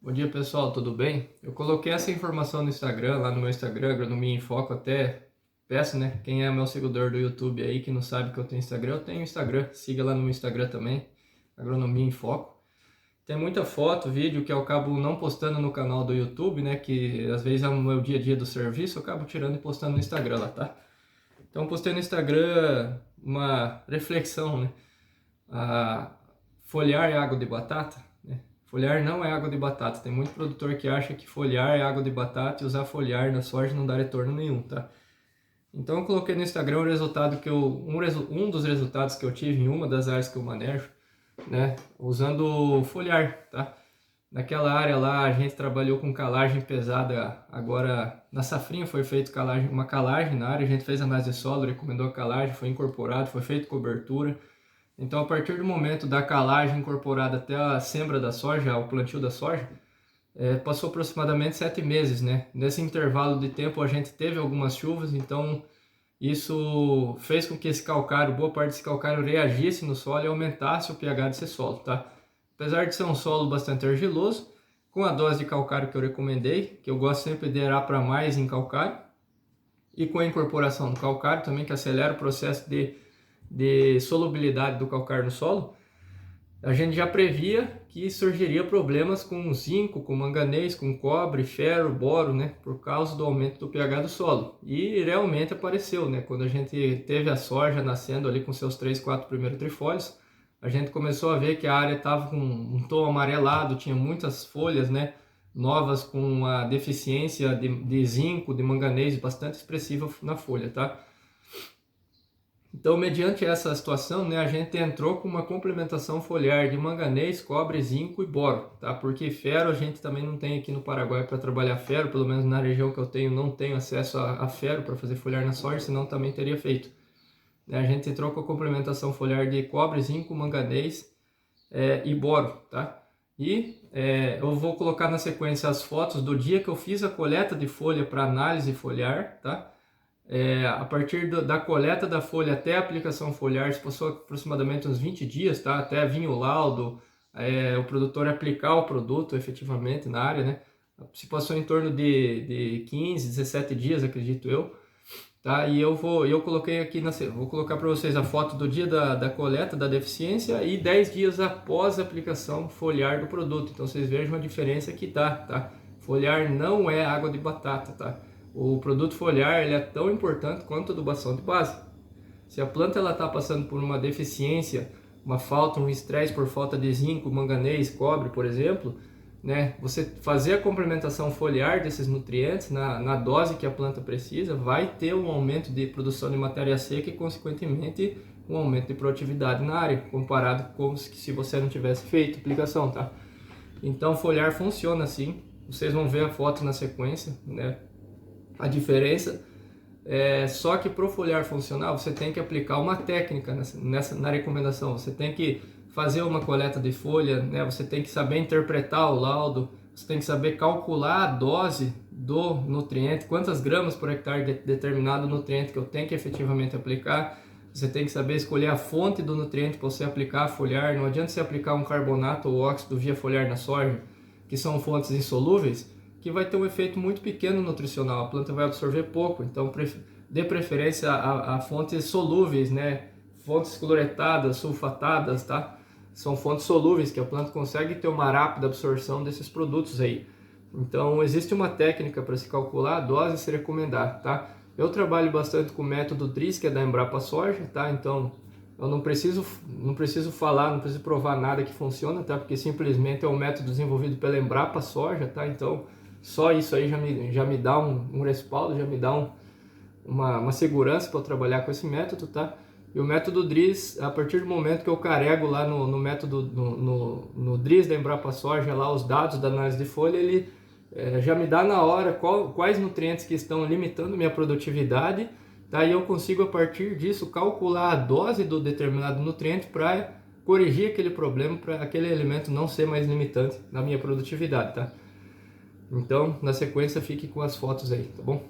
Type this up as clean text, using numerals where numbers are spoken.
Bom dia pessoal, tudo bem? Eu coloquei essa informação no Instagram, lá no meu Instagram, Agronomia em Foco, até peço, né? Quem é meu seguidor do YouTube aí, que não sabe que eu tenho Instagram, eu tenho Instagram, siga lá no meu Instagram também, Agronomia em Foco. Tem muita foto, vídeo que eu acabo não postando no canal do YouTube, né? Que às vezes é o meu dia a dia do serviço, eu acabo tirando e postando no Instagram lá, tá? Então postei no Instagram uma reflexão, né? A folhar é água de batata, né? Folhar não é água de batata. Tem muito produtor que acha que folhar é água de batata e usar folhar na soja não dá retorno nenhum, tá? Então eu coloquei no Instagram um dos resultados que eu tive em uma das áreas que eu manejo, né? Usando folhar, tá? Naquela área lá a gente trabalhou com calagem pesada. Agora na safrinha foi feito uma calagem na área, a gente fez análise de solo, recomendou a calagem, foi incorporado, foi feito cobertura. Então, a partir do momento da calagem incorporada até a siembra da soja, o plantio da soja, passou aproximadamente 7 meses, né? Nesse intervalo de tempo a gente teve algumas chuvas, então isso fez com que esse calcário, boa parte desse calcário reagisse no solo e aumentasse o pH desse solo, tá? Apesar de ser um solo bastante argiloso, com a dose de calcário que eu recomendei, que eu gosto sempre de arar para mais em calcário, e com a incorporação do calcário também, que acelera o processo de solubilidade do calcário no solo, a gente já previa que surgiria problemas com zinco, com manganês, com cobre, ferro, boro, né, por causa do aumento do pH do solo. E realmente apareceu, né, quando a gente teve a soja nascendo ali com seus 3, 4 primeiros trifólios, a gente começou a ver que a área estava com um tom amarelado, tinha muitas folhas, né, novas com uma deficiência de zinco, de manganês bastante expressiva na folha, tá? Então, mediante essa situação, né, a gente entrou com uma complementação foliar de manganês, cobre, zinco e boro, tá? Porque ferro a gente também não tem aqui no Paraguai para trabalhar ferro, pelo menos na região que eu tenho, não tenho acesso a ferro para fazer foliar na soja, senão também teria feito. A gente entrou com a complementação foliar de cobre, zinco, manganês e boro, tá? E eu vou colocar na sequência as fotos do dia que eu fiz a coleta de folha para análise foliar, tá? A partir da coleta da folha até a aplicação foliar, isso passou aproximadamente uns 20 dias, tá? Até vir o laudo, o produtor aplicar o produto efetivamente na área, né? Se passou em torno de 15, 17 dias, acredito eu, tá? E eu coloquei aqui, vou colocar para vocês a foto do dia da coleta, da deficiência e 10 dias após a aplicação foliar do produto. Então vocês vejam a diferença que tá? Foliar não é água de batata, tá? O produto foliar ele é tão importante quanto a adubação de base. Se a planta ela está passando por uma deficiência, uma falta, um estresse por falta de zinco, manganês, cobre, por exemplo, né, você fazer a complementação foliar desses nutrientes na dose que a planta precisa, vai ter um aumento de produção de matéria seca e, consequentemente, um aumento de produtividade na área, comparado com se você não tivesse feito aplicação, tá? Então, foliar funciona assim. Vocês vão ver a foto na sequência, né? A diferença é só que para o foliar funcionar você tem que aplicar uma técnica na recomendação. Você tem que fazer uma coleta de folha, né? Você tem que saber interpretar o laudo, você tem que saber calcular a dose do nutriente, quantas gramas por hectare de determinado nutriente que eu tenho que efetivamente aplicar. Você tem que saber escolher a fonte do nutriente para você aplicar a foliar. Não adianta você aplicar um carbonato ou óxido via foliar na soja, que são fontes insolúveis, que vai ter um efeito muito pequeno nutricional, a planta vai absorver pouco, então dê preferência a fontes solúveis, né? Fontes cloretadas, sulfatadas, tá? São fontes solúveis que a planta consegue ter uma rápida absorção desses produtos aí. Então existe uma técnica para se calcular a dose e se recomendar, tá? Eu trabalho bastante com o método DRIS, que é da Embrapa Soja, tá? Então eu não preciso falar, não preciso provar nada que funciona, tá? Porque simplesmente é um método desenvolvido pela Embrapa Soja, tá? Então só isso aí já me dá um respaldo, já me dá uma segurança para eu trabalhar com esse método, tá? E o método DRIS, a partir do momento que eu carrego lá no método, no DRIS da Embrapa Soja, lá os dados da análise de folha, ele já me dá na hora quais nutrientes que estão limitando minha produtividade, tá? E eu consigo a partir disso calcular a dose do determinado nutriente para corrigir aquele problema, para aquele elemento não ser mais limitante na minha produtividade, tá? Então, na sequência, fique com as fotos aí, tá bom?